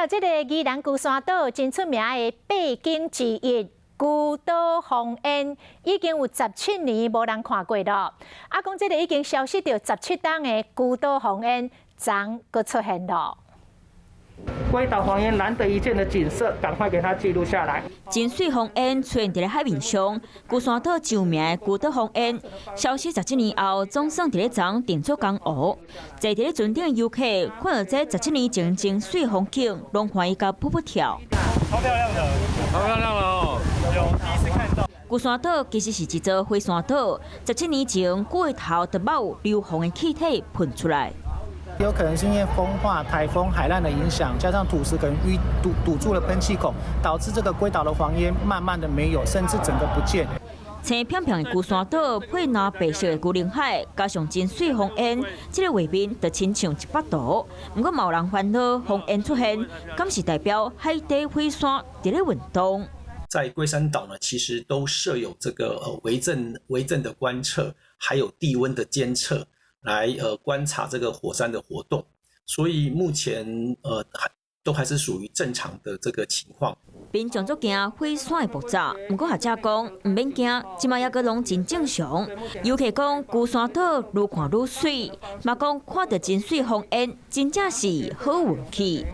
到这个宜兰龟山岛真出名的八景之一孤岛红烟，已经有17年无人看过了。啊，讲这个已经消失掉17档的孤岛红烟，昨搁出现了。 龟岛黄烟难得一见的景色，赶快给它记录下来。真水红烟出现在海面上，龟山岛著名的孤岛红烟，消息17年后，总算在昨定做公布。在伫船顶的游客看到这17年前真水风景，拢欢喜甲噗噗跳。超漂亮的，超漂亮的哦！有第一次看到。龟山岛其实是一座火山岛，17年前过头就冒硫磺的气体喷出来。 有可能是因为风化、台风、海浪的影响，加上土石可能堵住了喷气孔，导致这个龟岛的黄烟慢慢的没有，甚至整个不见。青片片的龟山岛配拿白色的孤岭海，加上真水红烟，这个画面就亲像100度。不过，有人烦恼红烟出现，敢是代表海底火山在咧运动？在龟山岛呢，其实都设有这个微震的观测，还有地温的监测。 来观察这个火山的活动，所以目前都还是属于正常的这个情况。民众足惊火山的爆炸，不过学者讲唔免惊，即马抑个拢真正常。尤其讲龟山岛愈看愈水，嘛讲看到真水红烟，真正是好运气。